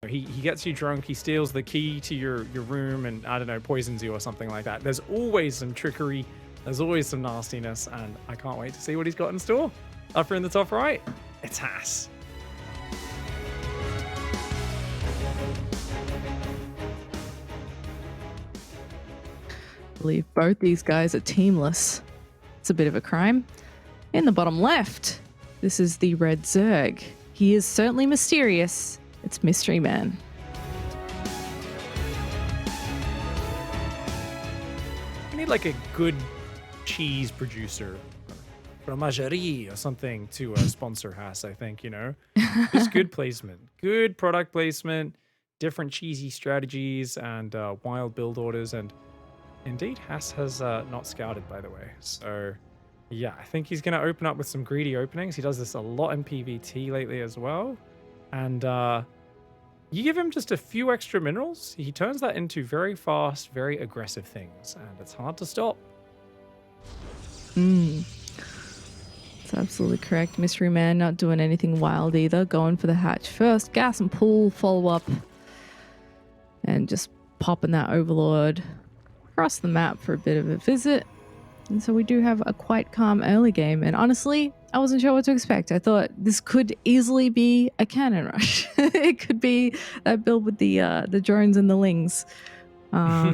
he gets you drunk, he steals the key to your room and, I don't know, poisons you or something like that. There's always some trickery, there's always some nastiness, and I can't wait to see what he's got in store. Up here in the top right, it's Hass. I believe both these guys are teamless. It's a bit of a crime. In the bottom left, this is the red Zerg. He is certainly mysterious. It's MysteryMan. We need like a good cheese producer, fromagerie or something to sponsor Hass, I think, you know? Just good placement, good product placement, different cheesy strategies, and wild build orders. And indeed, Hass has not scouted, by the way. So yeah, I think he's going to open up with some greedy openings. He does this a lot in PvT lately as well. And you give him just a few extra minerals, he turns that into very fast, very aggressive things. And it's hard to stop. That's absolutely correct. MysteryMan not doing anything wild either. Going for the hatch first. Gas and pull, follow up. And just popping that Overlord across the map for a bit of a visit. And so we do have a quite calm early game. And honestly, I wasn't sure what to expect. I thought this could easily be a cannon rush. It could be a build with the drones and the lings. I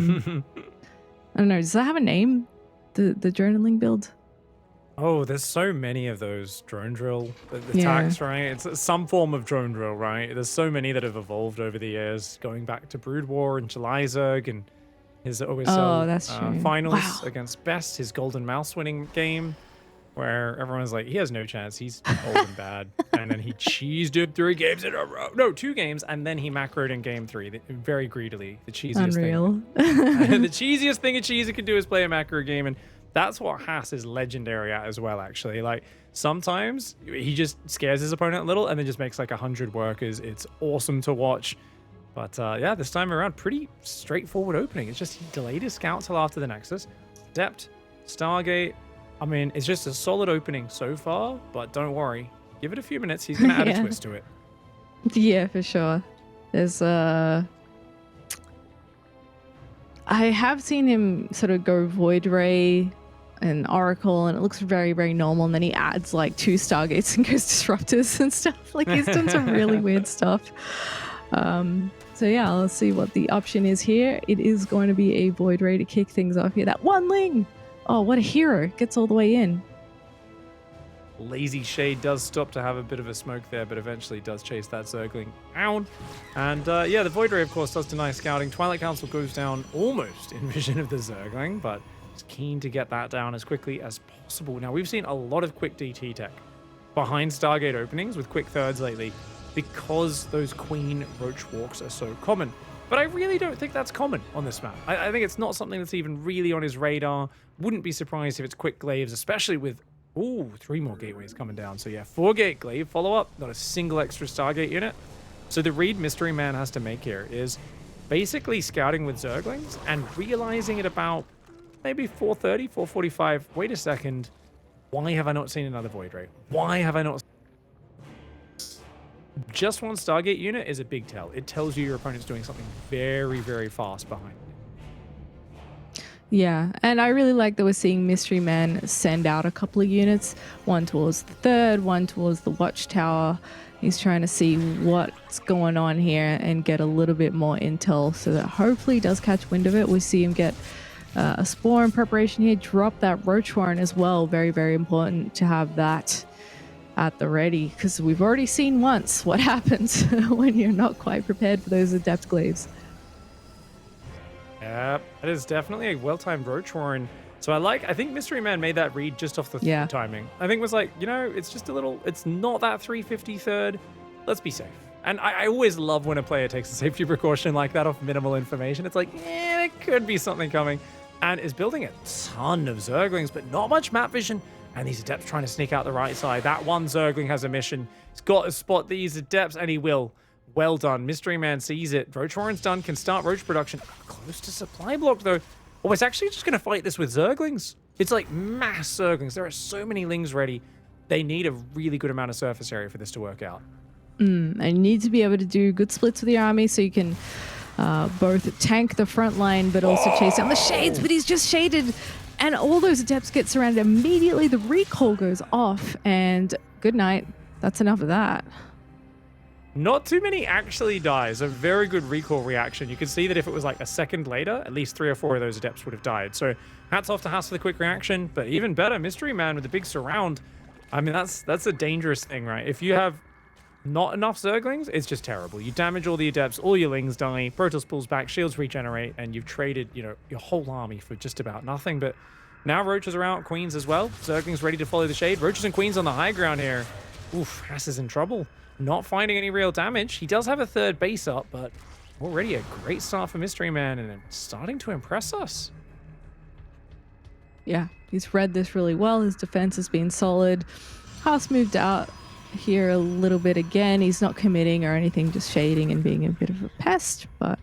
don't know. Does that have a name? The drone and ling build? Oh, there's so many of those drone drill attacks, right? It's some form of drone drill, right? There's so many that have evolved over the years, going back to Brood War and July Zerg and his OSL finals against Best, his Golden Mouse winning game, where everyone's like, he has no chance, he's old and bad. And then he cheesed it 3 games in a row. No, 2 games, and then he macroed in game 3, very greedily. The cheesiest thing. The cheesiest thing a cheeser can do is play a macro game, and that's what Hass is legendary at as well, actually. Like, sometimes he just scares his opponent a little and then just makes like 100 workers. It's awesome to watch. But yeah, this time around, pretty straightforward opening. It's just he delayed his scout till after the Nexus. Dept, Stargate. I mean, it's just a solid opening so far, but don't worry. Give it a few minutes. He's going to add a twist to it. Yeah, for sure. There's I have seen him sort of go Void Ray and Oracle, and it looks very, very normal. And then he adds like 2 Stargates and goes Disruptors and stuff. Like, he's done some really weird stuff. So yeah, let's see what the option is here. It is going to be a Void Ray to kick things off here. That one ling! Oh, what a hero. Gets all the way in. Lazy Shade does stop to have a bit of a smoke there, but eventually does chase that Zergling out. And yeah, the Void Ray, of course, does deny scouting. Twilight Council goes down almost in vision of the Zergling, but is keen to get that down as quickly as possible. Now, we've seen a lot of quick DT tech behind Stargate openings with quick thirds lately, because those Queen Roach walks are so common. But I really don't think that's common on this map. I think it's not something that's even really on his radar. Wouldn't be surprised if it's quick glaives, especially with, 3 more gateways coming down. So yeah, 4 gate glaive follow-up, not a single extra Stargate unit. So the read MysteryMan has to make here is basically scouting with Zerglings and realizing at about maybe 4:30, 4:45, wait a second, why have I not seen another Void Ray? Why have I not... Just one Stargate unit is a big tell. It tells you your opponent's doing something very, very fast behind it. Yeah, and I really like that we're seeing MysteryMan send out a couple of units, one towards the third, one towards the watchtower. He's trying to see what's going on here and get a little bit more intel so that hopefully he does catch wind of it. We see him get a spore in preparation here, drop that Roach Warren as well. Very, very important to have that at the ready, because we've already seen once what happens when you're not quite prepared for those adept glaives. Yeah, that is definitely a well-timed Roach Warren. So I think MysteryMan made that read just off the timing. I think it was like, you know, it's just a little, it's not that 350 third. Let's be safe. And I always love when a player takes a safety precaution like that off minimal information. It's like, there could be something coming. And is building a ton of Zerglings, but not much map vision. And these Adepts trying to sneak out the right side. That one Zergling has a mission. He's got to spot these Adepts, and he will. Well done. MysteryMan sees it. Roach Warren's done. Can start Roach production. Close to supply block, though. Oh, it's actually just going to fight this with Zerglings. It's like mass Zerglings. There are so many Lings ready. They need a really good amount of surface area for this to work out. And you need to be able to do good splits with your army so you can both tank the front line but also chase down the shades, but he's just shaded and all those adepts get surrounded. Immediately the recall goes off and good night. That's enough of that. Not too many actually dies. A very good recall reaction. You can see that if it was like a second later, at least 3 or 4 of those adepts would have died. So hats off to Haas for the quick reaction, but even better, MysteryMan with the big surround. I mean, that's a dangerous thing, right? If you have not enough Zerglings, it's just terrible. You damage all the adepts, all your lings die, Protoss pulls back, shields regenerate, and you've traded, you know, your whole army for just about nothing. But now Roaches are out, Queens as well. Zerglings ready to follow the shade. Roaches and Queens on the high ground here. Oof, Haas is in trouble. Not finding any real damage. He does have a third base up, but already a great start for MysteryMan and starting to impress us. Yeah, he's read this really well. His defense has been solid. Haas moved out here a little bit again. He's not committing or anything, just shading and being a bit of a pest. But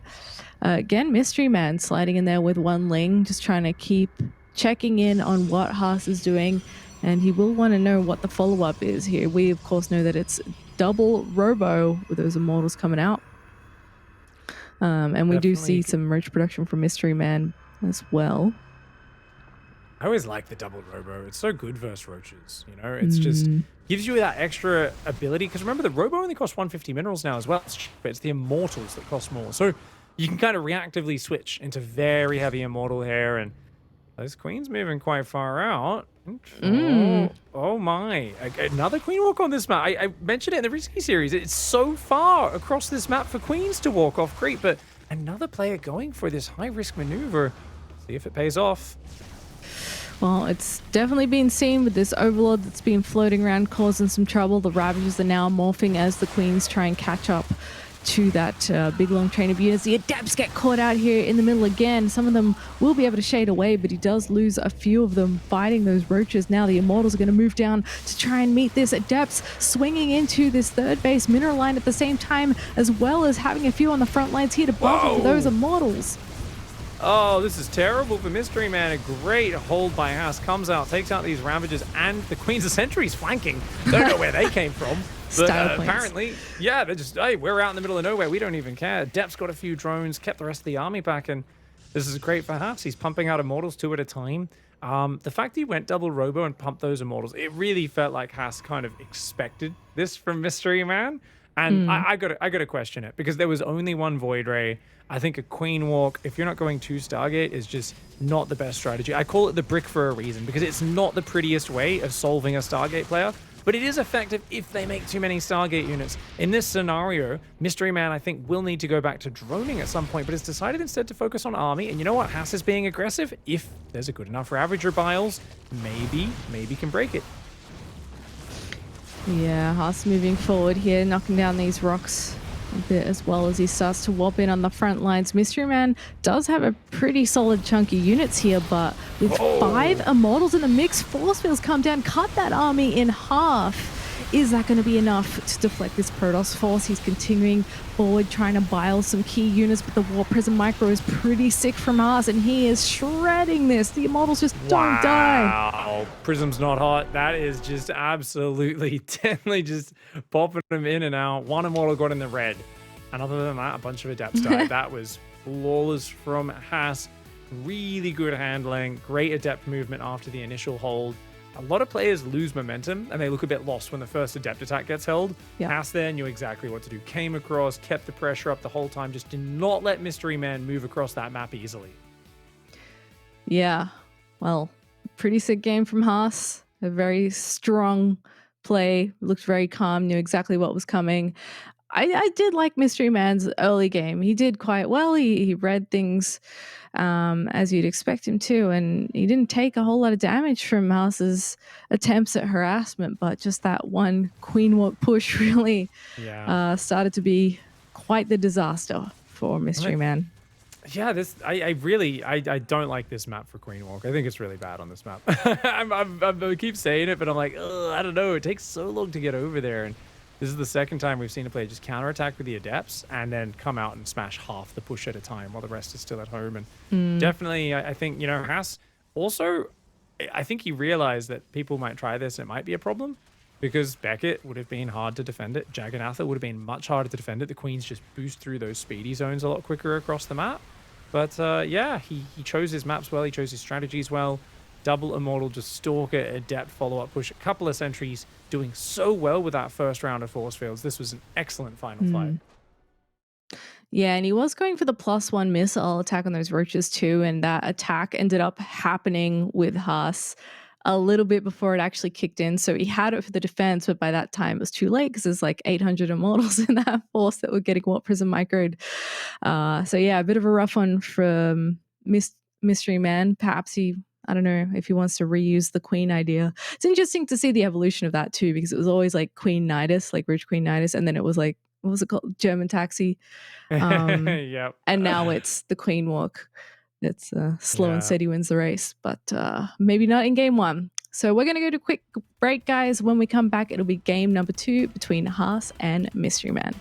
again, MysteryMan sliding in there with 1 ling, just trying to keep checking in on what Haas is doing. And he will want to know what the follow-up is here. We, of course, know that it's double Robo with those Immortals coming out. And we do see some Roach production from MysteryMan as well. I always like the double Robo. It's so good versus Roaches, you know? It's just gives you that extra ability. Because remember, the Robo only costs 150 minerals now as well. It's the Immortals that cost more. So you can kind of reactively switch into very heavy Immortal here. And those Queens moving quite far out. Oh my. Another Queen walk on this map. I mentioned it in the Risky series. It's so far across this map for Queens to walk off creep, but another player going for this high-risk maneuver. See if it pays off. Well, it's definitely been seen with this Overlord that's been floating around causing some trouble. The Ravagers are now morphing as the Queens try and catch up to that big long train of units. The Adepts get caught out here in the middle again. Some of them will be able to shade away, but he does lose a few of them fighting those Roaches. Now the Immortals are going to move down to try and meet this. Adepts swinging into this third base mineral line at the same time, as well as having a few on the front lines here to buffer for those Immortals. Oh, this is terrible for MysteryMan. A great hold by Haas. Comes out, takes out these Ravagers, and the Queens of Sentries flanking. Don't know where they came from. But apparently, yeah, they're just, hey, we're out in the middle of nowhere. We don't even care. Dep's got a few drones, kept the rest of the army back, and this is great for Haas. He's pumping out Immortals 2 at a time. The fact he went double Robo and pumped those Immortals, it really felt like Haas kind of expected this from MysteryMan. And I gotta question it, because there was only 1 Void Ray. I think a Queen Walk, if you're not going 2 Stargate, is just not the best strategy. I call it the brick for a reason, because it's not the prettiest way of solving a Stargate player, but it is effective if they make too many Stargate units. In this scenario, MysteryMan, I think, will need to go back to droning at some point, but has decided instead to focus on army. And you know what? Haas is being aggressive. If there's a good enough Ravager Biles, maybe can break it. Yeah, Haas moving forward here, knocking down these rocks a bit as well as he starts to whop in on the front lines. MysteryMan does have a pretty solid chunky units here, but with 5 Immortals in the mix, Force Fields come down, cut that army in half. Is that going to be enough to deflect this Protoss force? He's continuing forward, trying to bile some key units, but the Warp Prism Micro is pretty sick from Haas, and he is shredding this. The Immortals just don't die. Wow, Prism's not hot. That is just absolutely, definitely just popping them in and out. 1 Immortal got in the red. And other than that, a bunch of Adepts died. That was flawless from Haas. Really good handling. Great Adept movement after the initial hold. A lot of players lose momentum and they look a bit lost when the first Adept attack gets held. Yeah. Haas there knew exactly what to do. Came across, kept the pressure up the whole time, just did not let MysteryMan move across that map easily. Yeah, well, pretty sick game from Haas. A very strong play, looked very calm, knew exactly what was coming. I did like MysteryMan's early game. He did quite well. He read things as you'd expect him to, and he didn't take a whole lot of damage from Haas's attempts at harassment, but just that 1 Queen Walk push really started to be quite the disaster for MysteryMan. Yeah, I don't like this map for Queen Walk. I think it's really bad on this map. I keep saying it, but I'm like, I don't know. It takes so long to get over there, and this is the second time we've seen a player just counterattack with the Adepts and then come out and smash half the push at a time while the rest is still at home. And definitely, I think, you know, Haas also, I think he realized that people might try this and it might be a problem. because Beckett would have been hard to defend it. Jagannatha would have been much harder to defend it. The queens just boost through those speedy zones a lot quicker across the map. But yeah, he chose his maps well. He chose his strategies well. Double Immortal, just stalk it, adept follow-up push, a couple of sentries, doing so well with that first round of force fields. This was an excellent final fight. Yeah, and he was going for the +1 missile attack on those roaches too, and that attack ended up happening with Haas a little bit before it actually kicked in. So he had it for the defense, but by that time it was too late because there's like 800 immortals in that force that were getting Warp Prism microed. So yeah, a bit of a rough one from MysteryMan. Perhaps I don't know if he wants to reuse the Queen idea. It's interesting to see the evolution of that too, because it was always like Queen Nidus, like Rich Queen Nidus, and then it was like, what was it called? German Taxi. Yep. And now it's the Queen Walk. It's slow and steady wins the race, but maybe not in game 1. So we're going to go to a quick break, guys. When we come back, it'll be game number 2 between Haas and MysteryMan.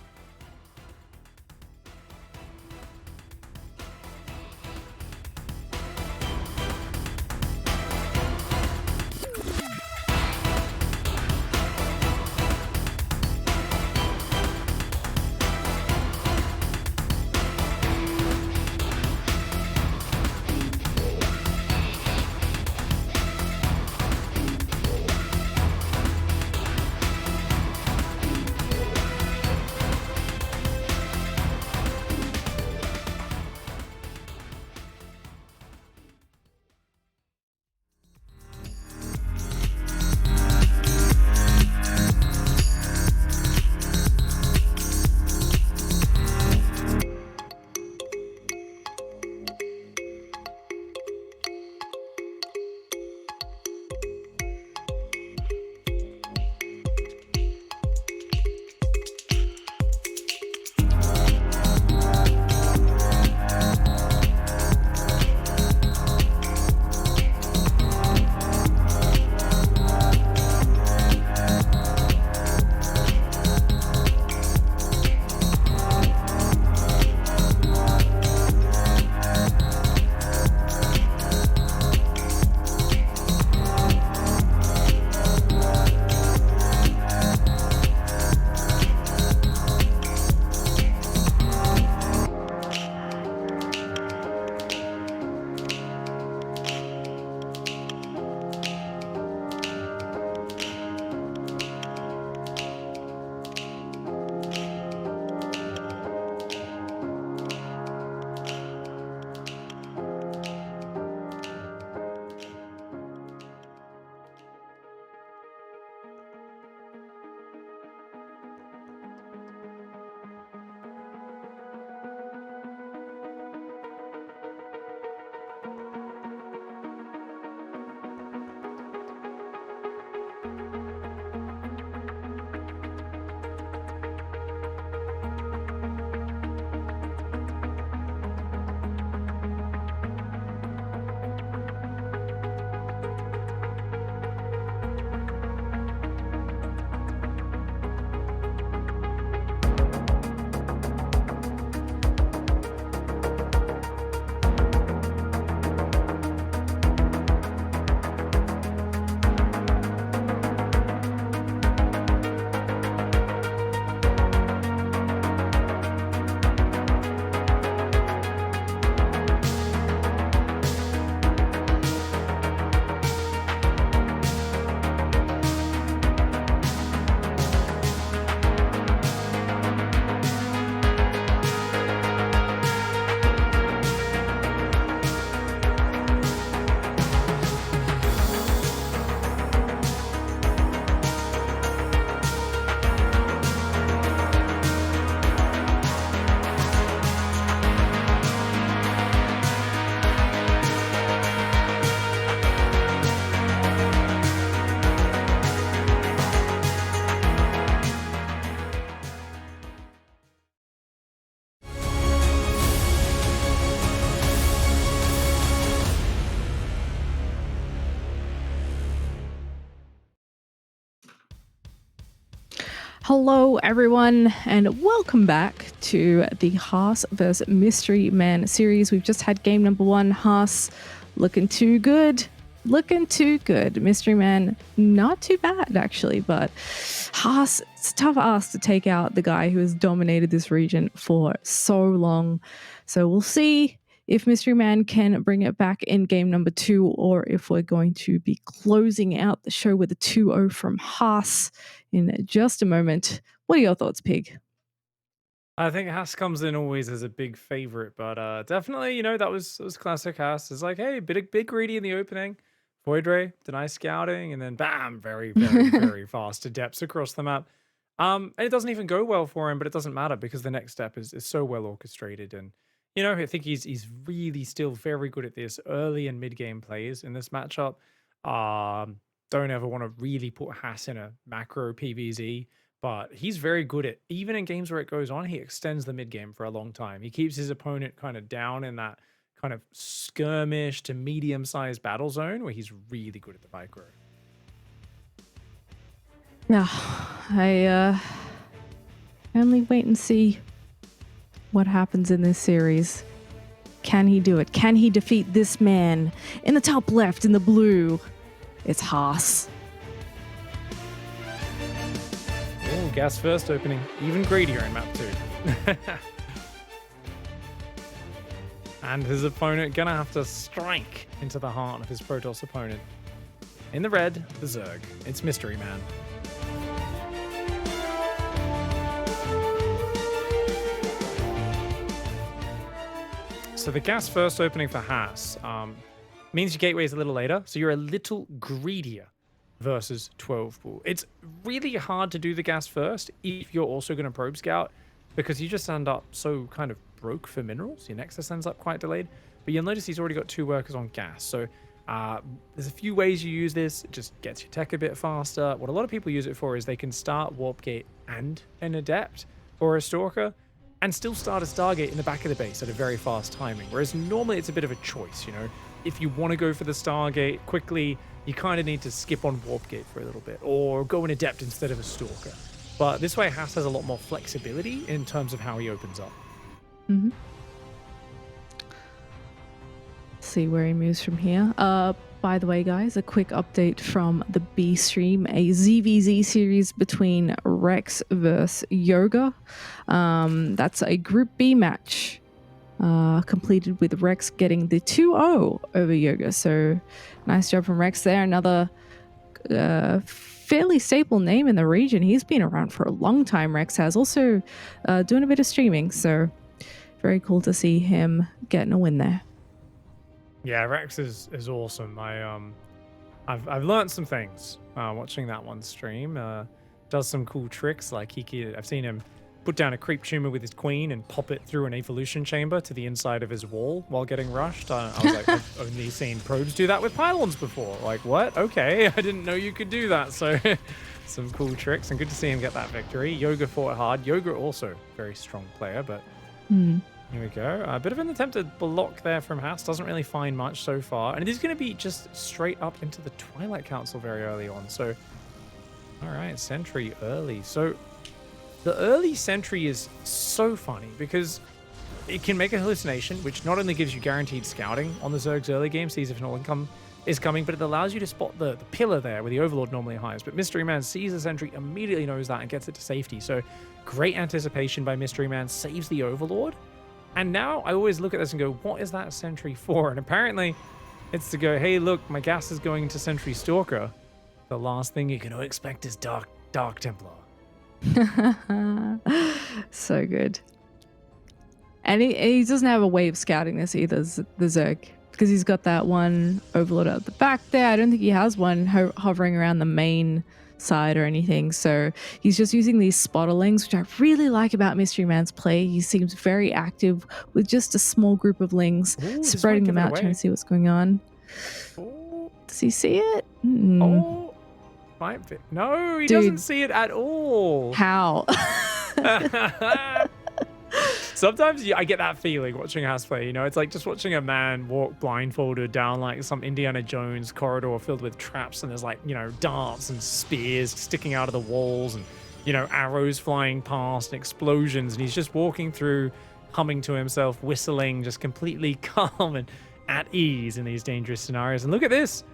Hello, everyone, and welcome back to the Haas vs. MysteryMan series. We've just had game number 1. Haas looking too good. looking too good. Mystery Man, not too bad actually, but Haas, it's a tough ask to take out the guy who has dominated this region for so long. So we'll see if Mystery Man can bring it back in game number 2, or if we're going to be closing out the show with a 2-0 from Haas in just a moment. What are your thoughts, Pig? I think Haas comes in always as a big favorite, but definitely, that was classic Haas. It's like, hey, big greedy in the opening. Voidray, denies scouting, and then bam, very, very, very fast adepts across the map. And it doesn't even go well for him, but it doesn't matter because the next step is so well orchestrated. And, I think he's really still very good at this early and mid game plays in this matchup. Don't ever want to really put Haas in a macro PvZ. But he's very good at, even in games where it goes on, he extends the mid game for a long time. He keeps his opponent kind of down in that kind of skirmish to medium-sized battle zone where he's really good at the micro. Yeah, I only wait and see what happens in this series. Can he do it? Can he defeat this man? In the top left, in the blue, it's Haas. Oh, gas first opening, even greedier in map 2. And his opponent gonna have to strike into the heart of his Protoss opponent. In the red, the Zerg. It's MysteryMan. So the gas first opening for Haas means your gateway is a little later, so you're a little greedier versus 12 pool. It's really hard to do the gas first if you're also going to probe scout, because you just end up so kind of broke for minerals. Your Nexus ends up quite delayed, but you'll notice he's already got 2 workers on gas. So there's a few ways you use this. It just gets your tech a bit faster. What a lot of people use it for is they can start Warp Gate and an Adept or a Stalker and still start a Stargate in the back of the base at a very fast timing. Whereas normally it's a bit of a choice, If you want to go for the Stargate quickly, you kind of need to skip on Warp Gate for a little bit, or go an Adept instead of a Stalker. But this way, Haas has a lot more flexibility in terms of how he opens up. Mm-hmm. See where he moves from here. By the way, guys, a quick update from the B stream, a ZVZ series between Rex versus Yoga. That's a Group B match. Completed with Rex getting the 2-0 over Yoga. So nice job from Rex there. Another fairly staple name in the region. He's been around for a long time, Rex has. Also doing a bit of streaming. So very cool to see him getting a win there. Yeah, Rex is awesome. I've learned some things watching that one stream. Does some cool tricks, like I've seen him put down a creep tumor with his queen and pop it through an evolution chamber to the inside of his wall while getting rushed. I was like, I've only seen probes do that with pylons before. Like, what? Okay, I didn't know you could do that. So some cool tricks, and good to see him get that victory. Yoga fought hard. Yoga also very strong player, but here we go. A bit of an attempted block there from Haas. Doesn't really find much so far. And it is going to be just straight up into the Twilight Council very early on. So, all right, Sentry early. So the early Sentry is so funny because it can make a hallucination, which not only gives you guaranteed scouting on the Zerg's early game, sees if an income is coming, but it allows you to spot the pillar there where the Overlord normally hides. But MysteryMan sees the Sentry, immediately knows that, and gets it to safety. So great anticipation by MysteryMan, saves the Overlord. And now I always look at this and go, what is that Sentry for? And apparently it's to go, hey, look, my gas is going into Sentry Stalker. The last thing you can expect is Dark Templar. So good. And he doesn't have a way of scouting this either, the Zerg, because he's got that one Overlord at the back there. I don't think he has one hovering around the main side or anything. So he's just using these spotterlings, which I really like about MysteryMan's play. He seems very active with just a small group of lings, spreading them out, trying to see what's going on. Ooh. Does he see it? Oh, might be. No, he doesn't see it at all. How? Sometimes I get that feeling watching Haas play, it's like just watching a man walk blindfolded down like some Indiana Jones corridor filled with traps, and there's like, darts and spears sticking out of the walls and, arrows flying past and explosions, and he's just walking through, humming to himself, whistling, just completely calm and at ease in these dangerous scenarios. And look at this.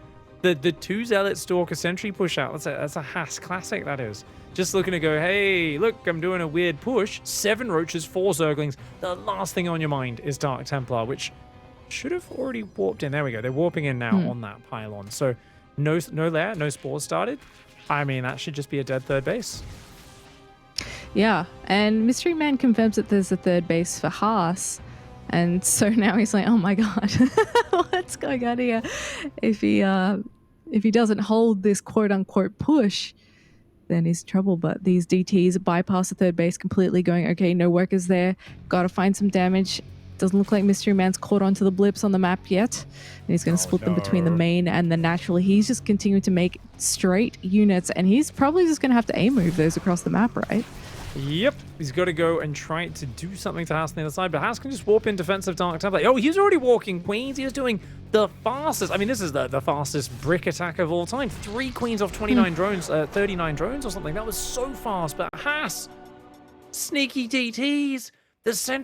The 2 Zealot Stalker sentry push out. That's a Haas classic, that is. Just looking to go, hey, look, I'm doing a weird push. 7 Roaches, 4 Zerglings. The last thing on your mind is Dark Templar, which should have already warped in. There we go. They're warping in now on that pylon. So no lair, no spores started. I mean, that should just be a dead third base. Yeah, and Mystery Man confirms that there's a third base for Haas. And so now he's like, oh my god, what's going on here? If he doesn't hold this quote-unquote push, then he's in trouble. But these DTs bypass the third base completely, going, okay, no workers there, gotta find some damage. Doesn't look like Mystery Man's caught onto the blips on the map yet. And he's going to split them between the main and the natural. He's just continuing to make straight units, and he's probably just going to have to A-move those across the map, right? Yep, he's got to go and try to do something to Haas on the other side, but Haas can just warp in defensive Dark Templar. Oh, he's already walking Queens. He was doing the fastest. I mean, this is the fastest brick attack of all time. 3 Queens off 29 drones, 39 drones or something. That was so fast, but Haas, sneaky DTs, the central